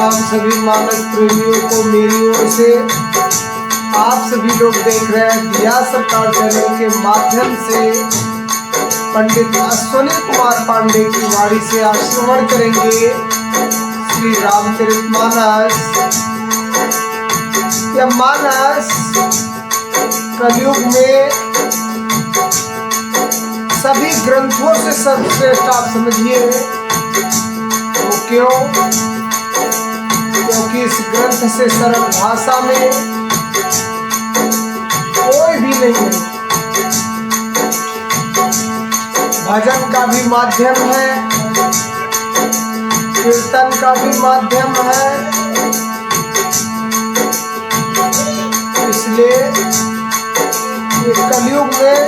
राम सभी मानस प्रेमियों को मेरी ओर से। आप सभी लोग देख रहे हैं दिया सरकार चैनल के माध्यम से पंडित अश्विनी कुमार पांडे की वाणी से आश्रवण करेंगे श्री रामचरितमानस। यह मानस कलयुग में सभी ग्रंथों से सर्वश्रेष्ठ आप समझिए। वो क्यों? क्योंकि इस ग्रंथ से सरल भाषा में कोई भी नहीं है। भजन का भी माध्यम है, कीर्तन का भी माध्यम है। इसलिए कलयुग में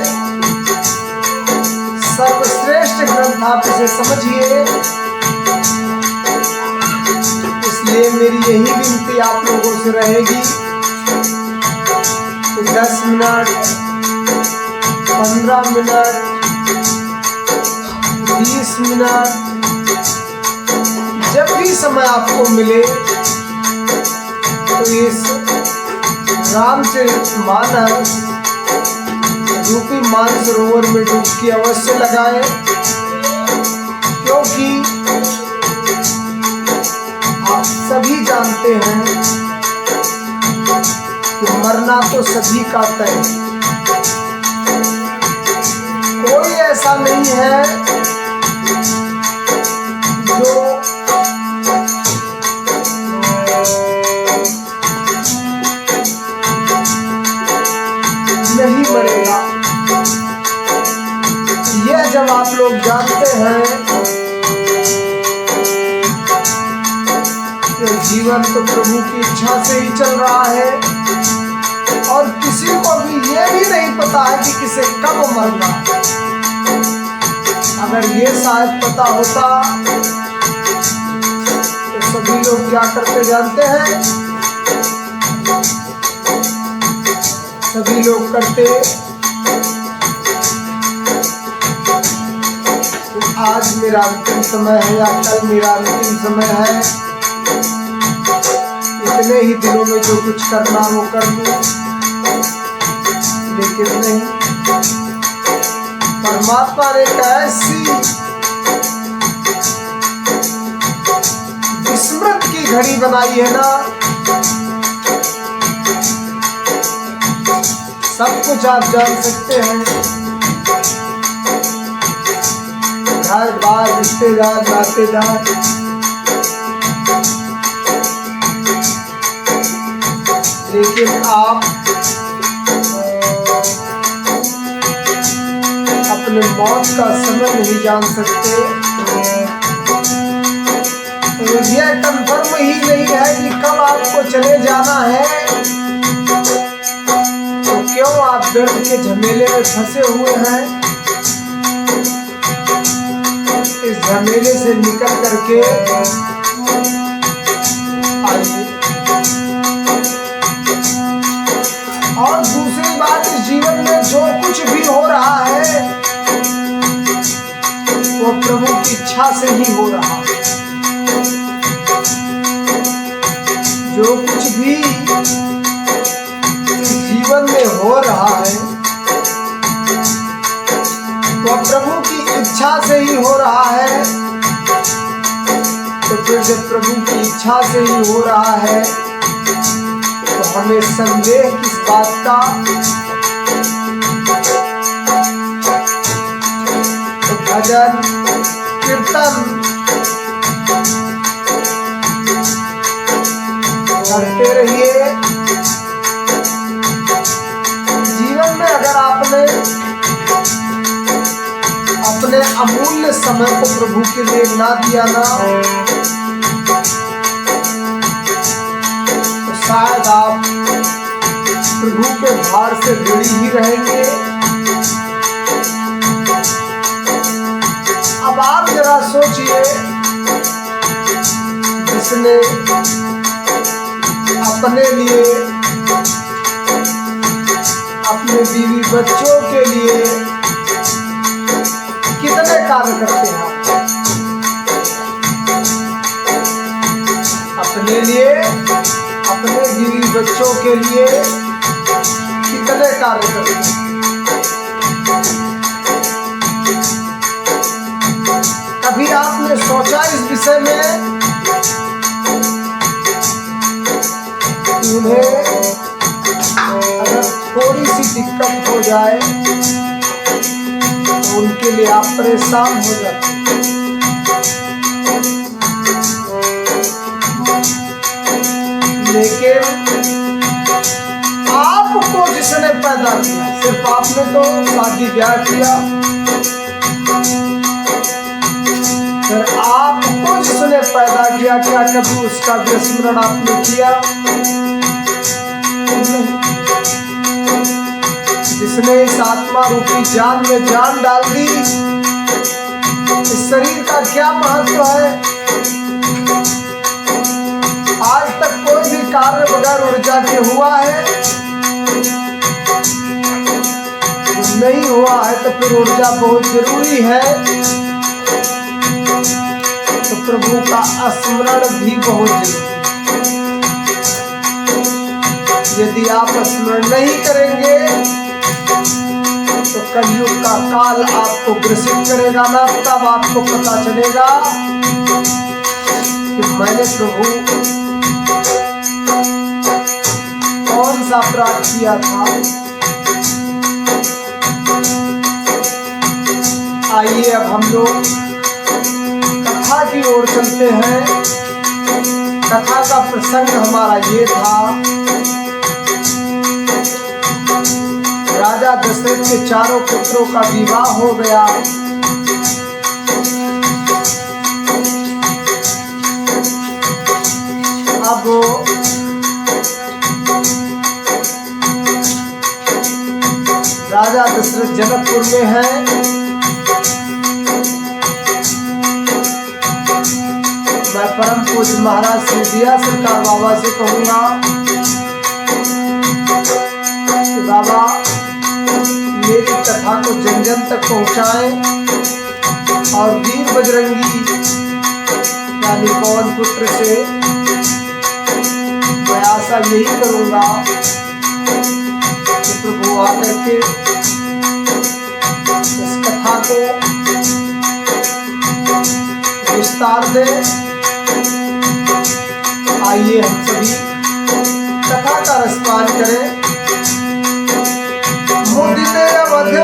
सर्वश्रेष्ठ ग्रंथ आप इसे समझिए। इसलिए मेरी यही विनती आप लोगों से रहेगी कि 10 मिनट, 15 मिनट, 20 मिनट, जब भी समय आपको मिले तो इस रामचरितमानस रूपी मानसरोवर में डुबकी अवश्य लगाएं। क्योंकि आप सभी जानते हैं कि मरना तो सभी का तय है। कोई ऐसा नहीं है जो नहीं मरेगा। यह जब आप लोग जानते हैं कि जीवन तो प्रभु की इच्छा से ही चल रहा है और किसी को भी यह भी नहीं पता है कि किसे कब मरना है। अगर ये शायद पता होता तो सभी लोग क्या करते जानते हैं? सभी लोग करते आज मेरा अंतिम समय है या कल मेरा अंतिम समय है, इतने ही दिनों में जो कुछ करना वो कर दूं। लेकिन नहीं, परमात्मा ने एक ऐसी विस्मृत की घड़ी बनाई है ना, सब कुछ आप जान सकते हैं। घर बार रिश्तेदार नातेदार, लेकिन आप अपने मौत का समय नहीं जान सकते। तो यह कंफर्म ही नहीं है कि कब आपको चले जाना है। तो क्यों आप व्यर्थ के झमेले में फंसे हुए हैं? इस झमेले से निकल करके आइए। और दूसरी बात, इस जीवन में जो कुछ भी हो रहा है वो प्रभु की इच्छा से ही हो रहा है। जो कुछ भी इस जीवन में हो रहा है वो प्रभु की इच्छा से ही हो रहा है। तो फिर जब प्रभु की इच्छा से ही हो रहा है तो हमें संदेह किस बात का? तो भजन कीर्तन करते रहिए। जीवन में अगर आपने अपने अमूल्य समय को प्रभु के लिए ना दिया ना, तो शायद आप प्रभु के भार से ऋणी ही रहेंगे। अब आप जरा सोचिए, जिसने अपने लिए, अपने बीवी बच्चों के लिए कितने कार्य करते हैं। अपने लिए, अपने बीवी बच्चों के लिए कितने कार्य करते हैं। कभी आपने सोचा इस विषय में उन्हें अगर थोड़ी सी दिक्कत हो जाए तो उनके लिए आप परेशान हो जाते हैं। लेकिन आपको जिसने पैदा किया, सिर्फ आपने तो शादी ब्याह किया, फिर आपको जिसने पैदा किया, क्या कभी उसका विस्मरण आपने किया? जिसने इस आत्मा रूपी जान में जान डाल दी, इस शरीर का क्या महत्व है? आज तक कोई भी कार्य बगैर ऊर्जा के हुआ है? नहीं हुआ है तो फिर ऊर्जा बहुत जरूरी है। तो प्रभु का स्मरण भी बहुत जरूरी है। यदि आप स्मरण नहीं करेंगे तो कलयुग का काल आपको ग्रसित करेगा ना, तब आपको पता चलेगा कि मैंने प्रभु कौन सा अपराध किया था। आइए अब हम लोग कथा की ओर चलते हैं। कथा का प्रसंग हमारा ये था, राजा दशरथ के चारों पुत्रों का विवाह हो गया। अब राजा दशरथ जनकपुर में है। मैं परम पूज्य महाराज श्री दिया सरकार बाबा से कहूंगा कि बाबा मेरी कथा को जन जन तक पहुंचाएं और वीर बजरंगी यानी पवन पुत्र से मैं आशा यही करूंगा कि प्रभु आकर के इस कथा को विस्तार दे। आइए हम सभी कथा का रसपान करें। मुदित अवध,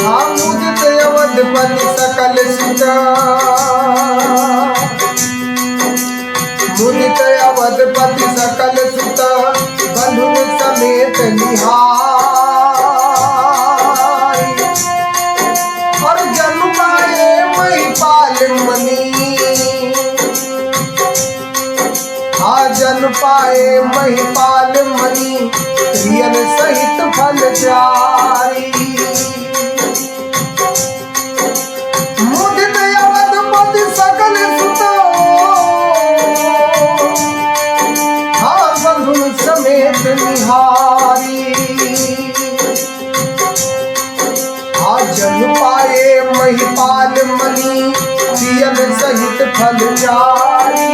हाँ मुदित अवधपति सकल सुत, मुदित अवधपति सकल सुत, बंधु समेत निहाय, और जन्म पाए महिपाल मणि, हाँ जन्म पाए महिपाल मणि, रियन सहित फल चारी। मुदित अवधपति सकल सुत, हाँ बंधु समेत निहारी, हाँ जन्म पाए महिपाल मणि, रियन सहित फल चारी।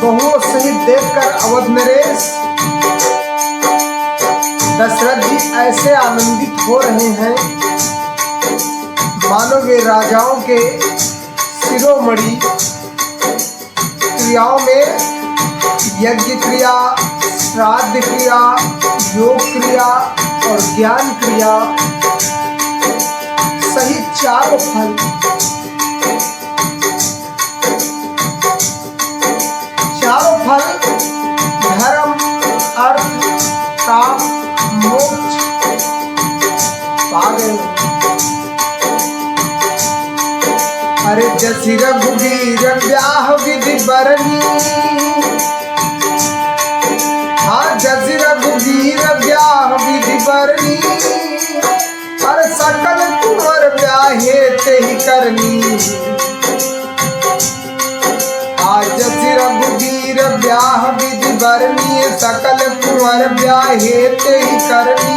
बहुओं सहित देखकर अवध नरेश दशरथ जी ऐसे आनंदित हो रहे हैं मानो वे राजाओं के शिरोमणि। क्रियाओं में यज्ञ क्रिया, श्राद्ध क्रिया, योग क्रिया और ज्ञान क्रिया सहित चारों फल, चारों फल धर्म, अर्थ, काम, मोक्ष पा गए। अरे जसि रघुवीर ब्याह विधि बरनी, हाँ जसि रघुवीर ब्याह विधि बरनी, अरे सकल कुंवर ब्याहे ते ही करनी, जसि रघुवीर ब्याह विधि बरनी, सकल कुंवर ब्याहे ते ही करनी।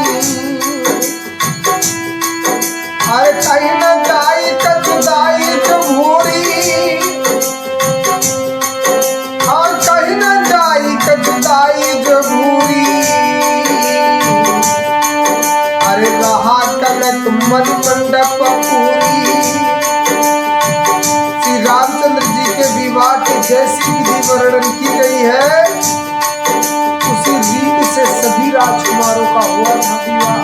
मन मंडप पूरी। श्री रामचंद्र जी के विवाह के जैसी विधि वर्णन की गई है, उसी रीत से सभी राजकुमारों का हुआ था विवाह।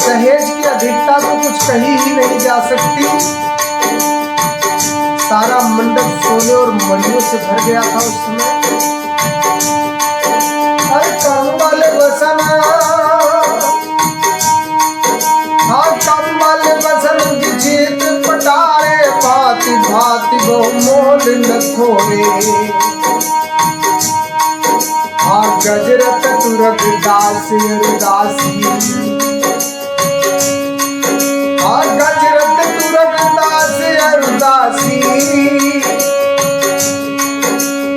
दहेज की अधिकता तो कुछ कही ही नहीं जा सकती। सारा मंडप सोने और मणियों से भर गया था उस समय। हर काम वाले बसन, हाँ काम वाले बसन विचित पटारे, भांति भांति बहुमोल न थोड़े। हाँ गजरत तुरग दास अरुदासी, हाँ गजरत तुरग दास अरुदासी।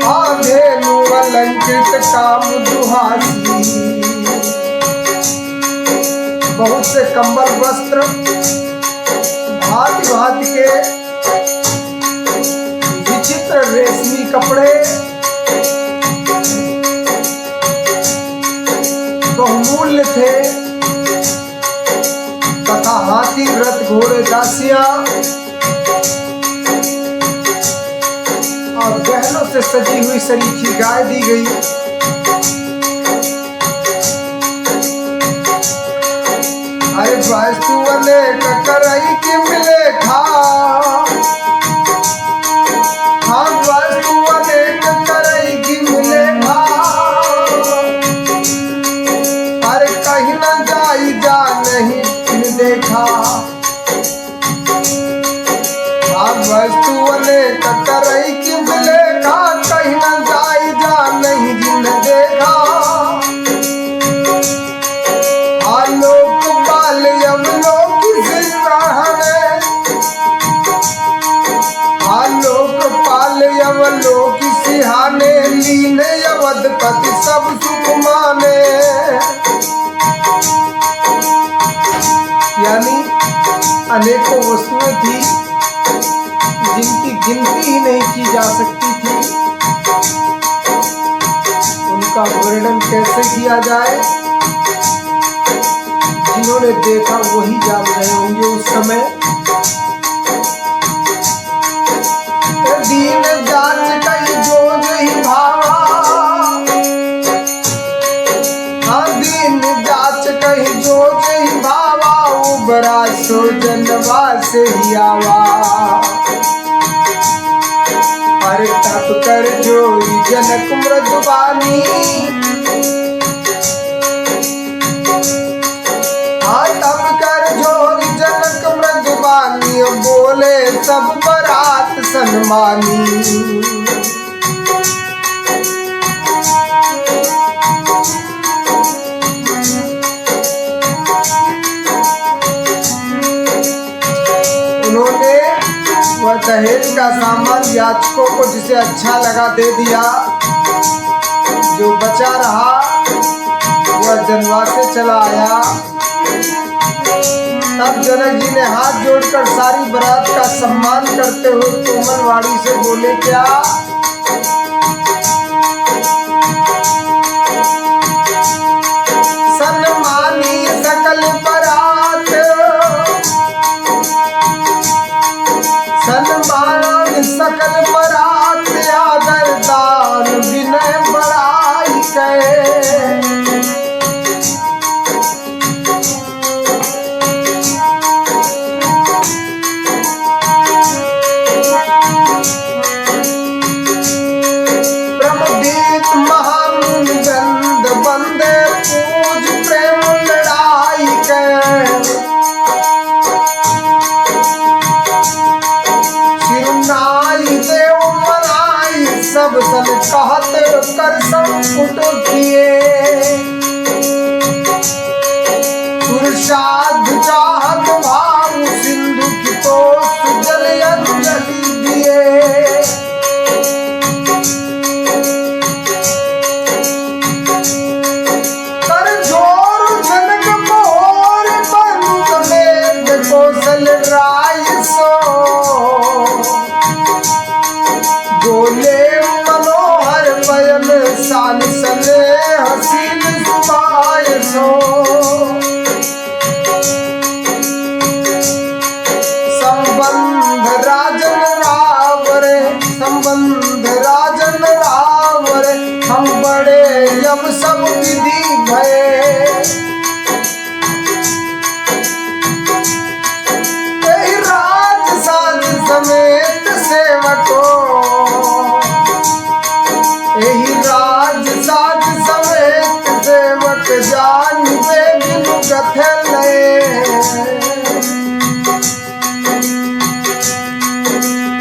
हाँ धेनु अलंकृत काम दुहासी। बहुत से कंबल वस्त्र भांति भांति के विचित्र रेशमी कपड़े, बहुमूल्य थे तथा हाथी रथ घोड़े दासियां और गहनों से सजी हुई सरीखी गाय दी गई। अरे वस्तु अनेक करई की मिले खा, हाँ वस्तु अनेक करई की मिले खा। अरे कहीं न जाई जा नहीं फिर देखा, हाँ वस्तु अनेक करई की मिले खा। कहीं न जाई जा नहीं जिन देखा। लोकपाल यमलोक सिंहाने, लोकपाल यमलोक सिंहाने। लीन अवधपति सब सुख माने। यानी अनेकों वस्तुएं थी जिनकी गिनती ही नहीं की जा सकती थी। उनका वर्णन कैसे किया जाए, जिन्होंने देखा वही जान रहे होंगे उस समय। दीन जांच कई जो ही भावा, हाँ दीन जांच कई जो ही भावा। उबरा सो जनवा से ही आवा। अरे तप कर जोई जनक मृदुबानी, तब कर जोर जनक मृदुबानी। बोले सब बरात सन्मानी। उन्होंने वह दहेज का सामान याचकों को जिसे अच्छा लगा दे दिया। जो बचा रहा वह जनवास से चला आया। तब जनक जी ने हाथ जोड़कर सारी बारात का सम्मान करते हुए कोमल वाणी से बोले, क्या सन्मानी सकल बारात, सन्मान सकल बारात। आदर दान विनय बड़ाई कहे। सब सन कहत कर संपुट किए। पुरुषार्थ चाहत भाव सिंधु की तो जल अंजलि दिए। कर जोर जनक मोर बंद में कौशल राय सो। बोले शान सने हसीन सुबाय सो। कथले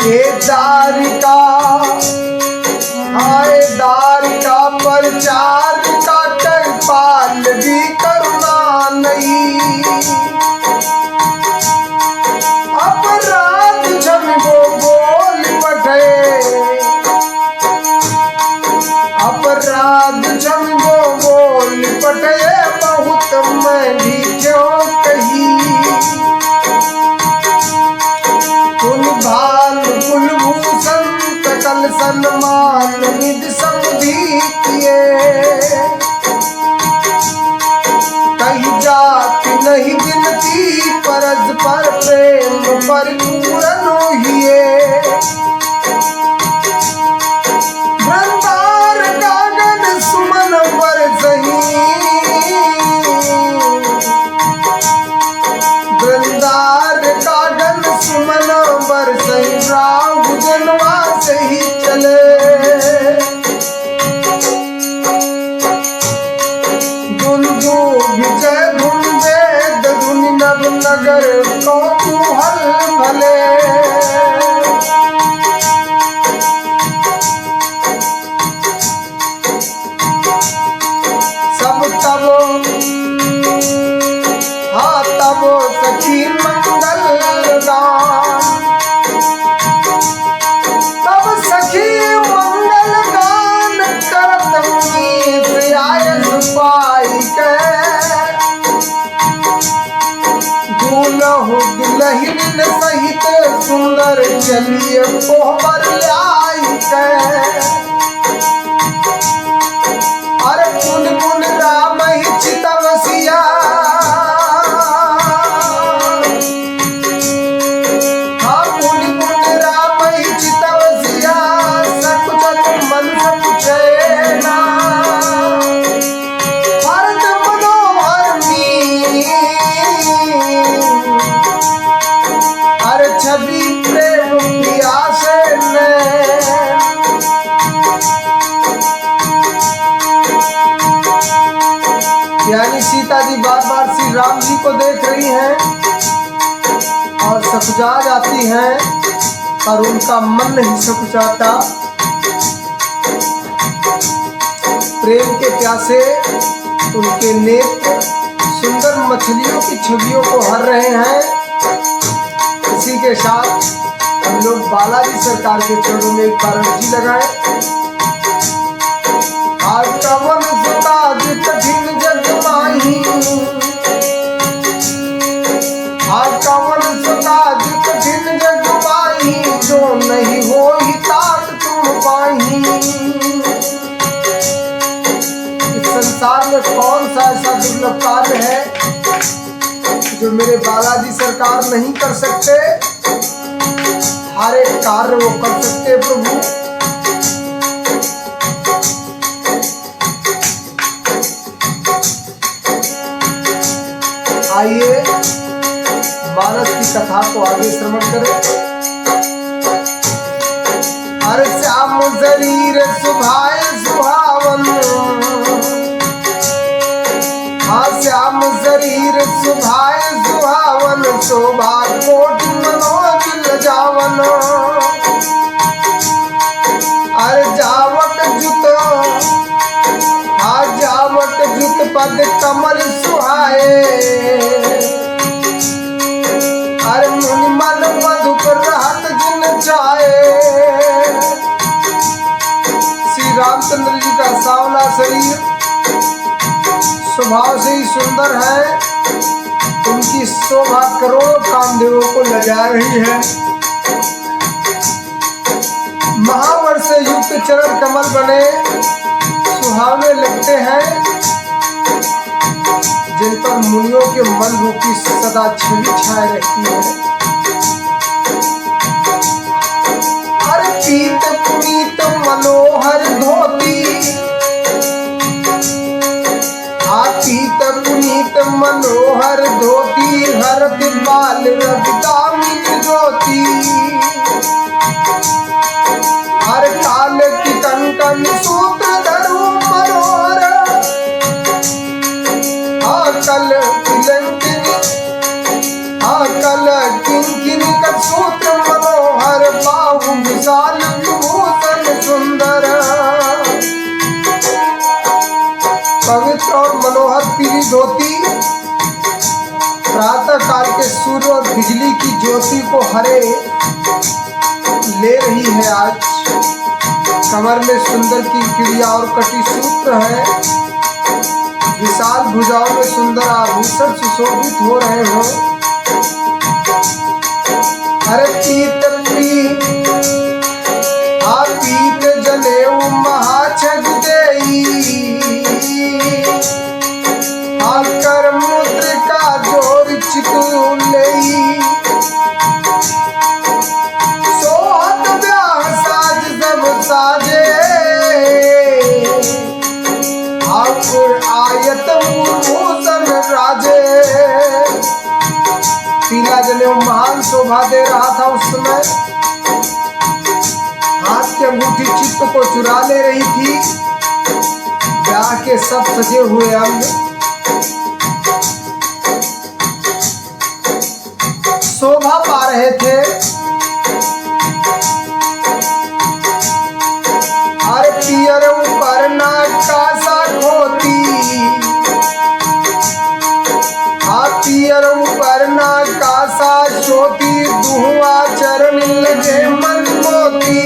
ए दारिका आए दारिका प्रचार का पाल भी करुणा नहीं अपराध जब वो बोल पठे अपराध जब वो बोल पठे बहुत मैं भी क्यों कही कुल भाल कुलभूषण सकल सन्मान निधि समधि किए कहीं जाति नहीं गिनती परस्पर प्रेम परिपूर्ण हुए वृंदार गागन सुमन बरसही वृंदार गागन सुमन बरसही राम जनवा से ही चले गुंजू विजय धुन वेद धुन नव नगर कौतूहल भले सब तब हाँ तब सखी मंगल गान तब सखी मंगल गान करत मीत आयस पाई के दूल्हो दुल्हिन सहित सुंदर चलिए कोहबर लाई के अरे पुन पुन राम ही चितवसिया हाँ पुन पुन राम ही चितवसिया सकुचल मन सकुचैना भरत मनोहर मी अरे छवि प्रेम प्यासे ने यानी सीता जी बार बार श्री राम जी को देख रही हैं और सकुचा जाती हैं और उनका मन नहीं सकुचाता प्रेम के प्यासे उनके नेत्र सुंदर मछलियों की छवियों को हर रहे हैं। इसी के साथ हम लोग बालाजी सरकार के चरणों में एक बार अर्जी लगाए। आज कवन सुता कठिन जग माही आज कवन सुता कठिन जग माही जो नहीं हो ही तात तुम पाही। इस संसार में कौन सा ऐसा दुर्लभ कार्य है जो मेरे बालाजी सरकार नहीं कर सकते। हर एक कार्य वो कर सकते प्रभु। आइए मानस की कथा को आगे श्रवण करें। हर श्याम शरीर सुभाए सुहावन हाँ श्याम शरीर सुभाए सुहावन शोभा कोटि मनोज लजावन अरे जावट जुत हाँ जावट जुत पद कमल सुहाए अरे मुनि मन मधुकर रहत जिन चाहे। श्री रामचंद्र जी का सांवला शरीर स्वभाव से ही सुंदर है। उनकी शोभा करोड़ों कामदेवों को लजा रही है। महावर्ष युक्त चरण कमल बने सुहावने लगते हैं जिन पर मुनियों के मन रूपी सदा छवि छाए रहती है। अरे पीत पुनीत मनोहर धोती पीत पुनीत मनोहर धोती हरत बाल रविदामिनी ज्योति हर काल की कंकन सूत्र धरू मनोहर कल गाल विभूषण सुंदर, पवित्र और मनोहर पीली धोती प्रातः काल के सूर्य और बिजली की ज्योति को हरे ले रही है। आज कमर में सुंदर की किड़िया और कटी सूत्र है, विशाल भुजाओं में सुंदर आभूषण सुशोभित हो रहे हो। अरे पीत जनेऊ महाछग देई, आकर मुद्रिका जोर चितु लेई, सोहत ब्याह साज सब साजे, आकुर आयत भूषण राजे। पीला जनेऊ महान शोभा दे रहा था उस समय, हाथ की अंगूठी चित्त को चुरा ले रही थी। ब्याह के सब सजे हुए अंग शोभा पा रहे थे। हर पियर ऊपर नाकासा खोती, पियर ऊपर नाकासा चोटी, दुहुआ चरण लगे मन मोती,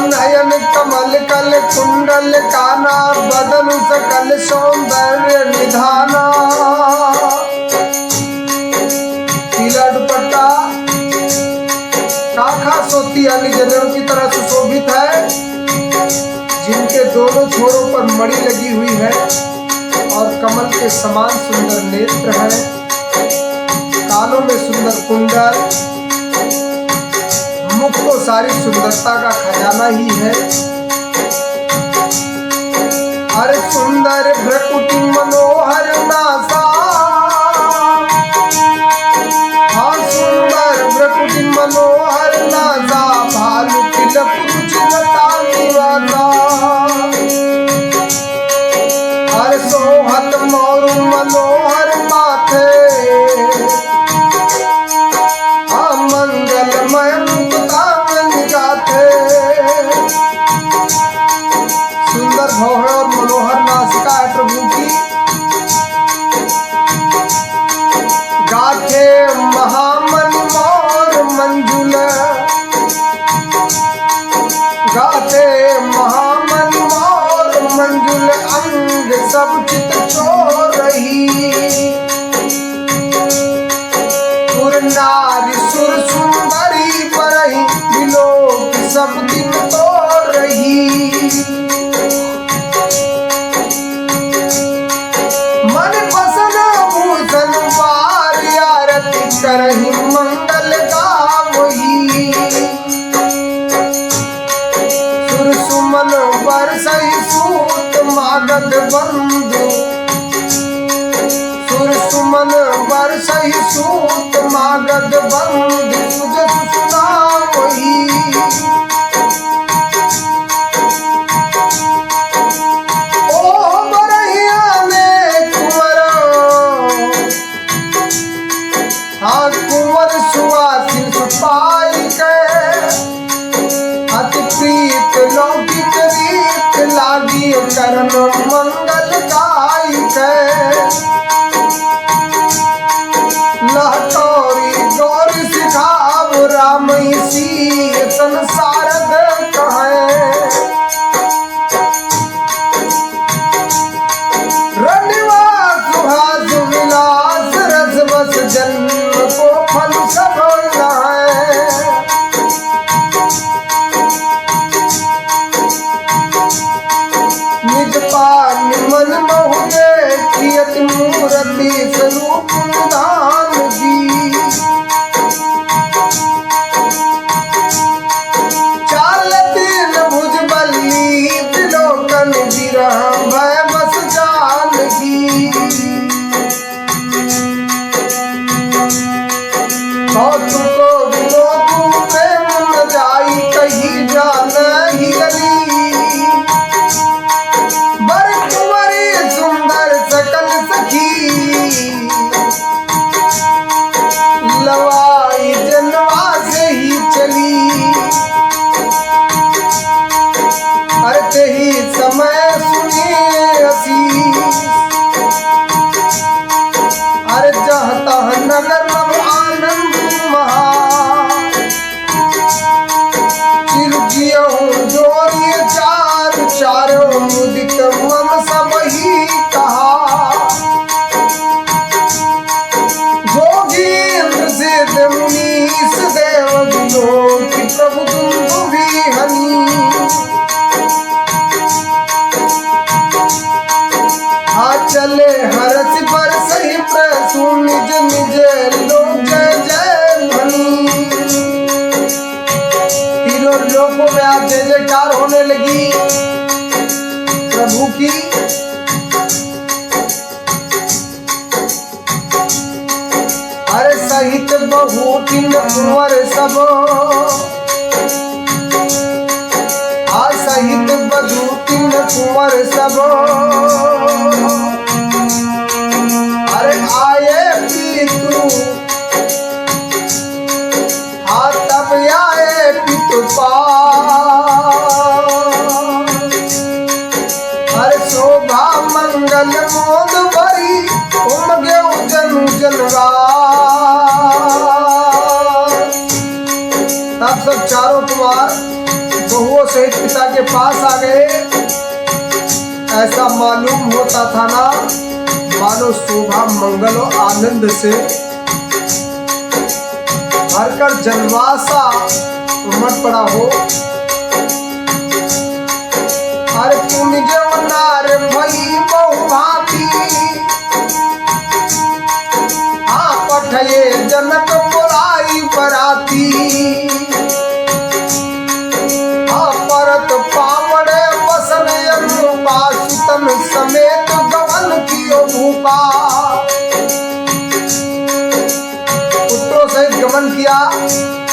नयन कमल कल कुंडल काना, बदन सकल सौंदर्य निधाना। पीला दुपट्टा काखा सोती वाली जनेऊ की तरह सुशोभित है, जिनके दोनों छोरों पर मणि लगी हुई है और कमल के समान सुंदर नेत्र है। कानों में सुंदर कुंडल, मुख को सारी सुंदरता का खजाना ही है। हर सुंदर भ्रकुटी मनोहर नासा, हाँ सुंदर भ्रकुटी मनोहर नासा, भालू तिलक रुचिरता निवासा। हर सोहत मोर मनोहर माथे, मंगलमय मुक्ता मन गाथे। सुंदर भौह और मनोहर नासिका है प्रभु की, गाथे महामन मोर मंजुल, गाथे महामन मोर मंजुल, अंग सब चित चोर रही। सुर नारी सुर सुंदरी परही, विलोक सब दिन तो रही। मन पसन भूषण वार आरती करही, मंगल गावही। सुर सुमन बरसई सूत मागध बंधु, सुर सुमन बरसई सूत मागध बंधु, तुझ सुनावही। ओ बरहिया में कुंवर, हाँ कुंवर सुवासिन सुपाई के, अति प्रीत लौकिक रीत लागी, करन मंगल गाई के। लहटोरी गौर सिखाव राम इसी संसार कहे, रनिवास सुहास विलास रस बस, जन्म को फल सब लहे। निज पान मन महु देखियत, मूर्ति स्वरूप निधान जी। चालत न भुज बल्ली, त्रिलोकन विरह भय बस जानकी। कौतुको विनोदु प्रेम न जाई, कही जानहि अली। बर कुंवरी सुंदर सकल सखी, लोगों में आज जय जयकार होने लगी प्रभु की। अरे सहित बहुतिन कुंवर सब, सहित बहुतिन कुंवर सब, अरे आए पितु तब आए पितु अरे शोभा मंगल मोद भरी उमगे जनु जनवा। तब सब चारों कुमार बहुओं सहित पिता के पास आ गए। ऐसा मालूम होता था ना मानो शोभा मंगल और आनंद से भरकर जनवासा उमड़ पड़ा हो। अरे पुण्य नार भई बहु भांति, हाँ पठये जनक बुलाई बराती। हाँ परत पावड़े बसन अनुपा, सुतन समेत गवन कियो भूपा। पुत्रों से गमन किया,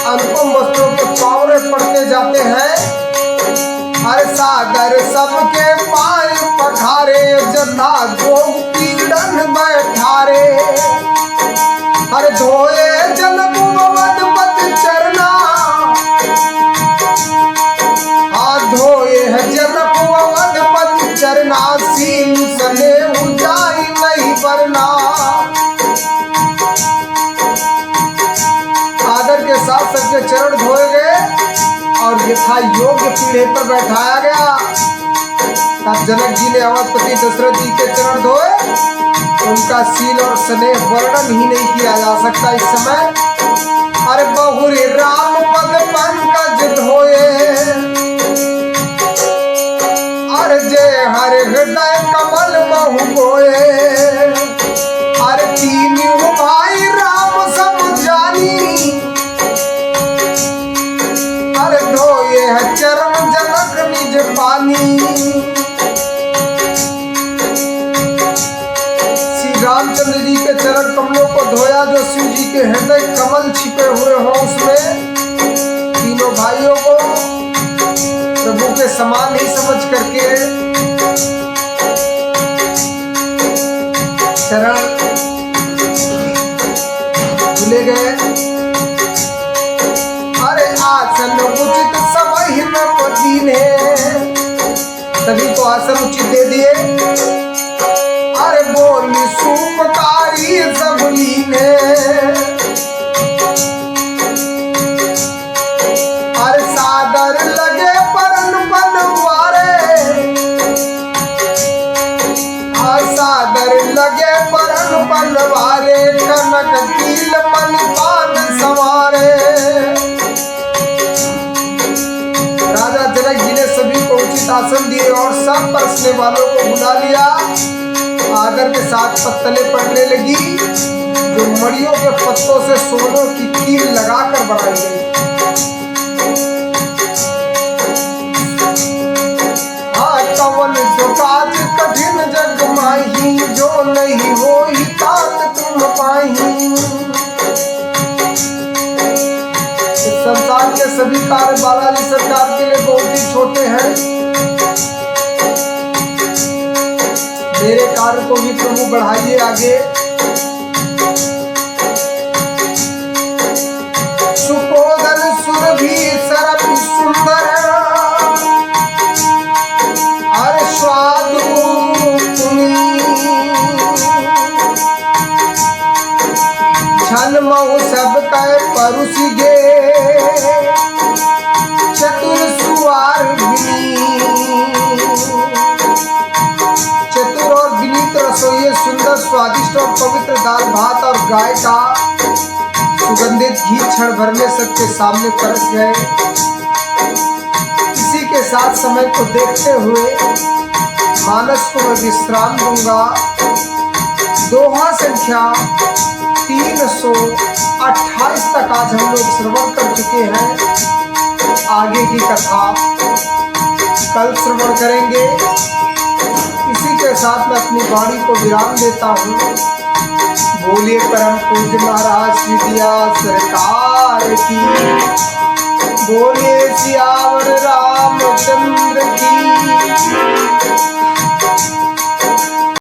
अनुपम वस्त्रों के पावड़े पड़ते जाते हैं। हर सागर सबके पाए पठारे, जथा जोग पीड़न बैठारे। हर धोए जनक वदपत चरना, हाथ धोए है जनक वदपत चरना। सीन सने उजाई नहीं बरना। आदर के साथ सबके चरण धोए गए और यथा योग्य पीढ़े पर बैठाया गया। तब जनक जी ने अवधपति दशरथ जी के चरण धोए। उनका सील और स्नेह वर्णन ही नहीं किया जा सकता इस समय। अरे बहुरी राम पद पंकज धोए, अरे जय हरे हृदय कमल महु गोए। अरे तीनों भाई राम सब जानी, अरे धोए है चरण जनक निज पानी। श्री रामचंद्र जी के चरण कमलों को धोया जो शिव जी के हृदय कमल छिपे हुए हों उसमें। तीनों भाइयों को प्रभु के समान ही समझ करके चरण धुले गए। अरे आसन उचित समय न पति ने, सभी को आसन उचित दे दिए। अरे बोली सुपकारी सबली ने, अरे सादर लगे परन बनवारे। सादर लगे परन बनवारे, कनक कील मणिपान संवारे। राजा जनक जी ने सभी को उचित आसन दिए और सब परसने वालों को बुला लिया। आदर के साथ पत्तलें पड़ने लगी जो मड़ियों के पत्तों से सोनों की कील लगाकर बनाई गई। कवन जो काज कठिन जग माही, जो नहीं हो ही तात तुम पाही। इस संसार के सभी कार्य बालाजी सरकार के लिए बहुत ही छोटे हैं। मेरे कार्य को भी प्रभु बढ़ाइए आगे। सुपोधन सुर भी सरप सुंदर, अरे स्वादु छन महु सब कह परुषि गे। चतुर सुवार चतुर और विनीत रसोइये सुंदर स्वादिष्ट और पवित्र दाल भात और गाय का सुगंधित घी क्षण भर में सबके सामने परस गए। इसी के साथ समय को देखते हुए मानस को मैं विश्राम दूंगा। दोहा संख्या 328 तक आज हम लोग श्रवण कर चुके हैं। आगे की कथा कल श्रवण करेंगे। इसी के साथ मैं अपनी वाणी को विराम देता हूँ। बोलिए परम पूज्य महाराज श्री दिया सरकार की, बोलिए सियावर रामचंद्र की।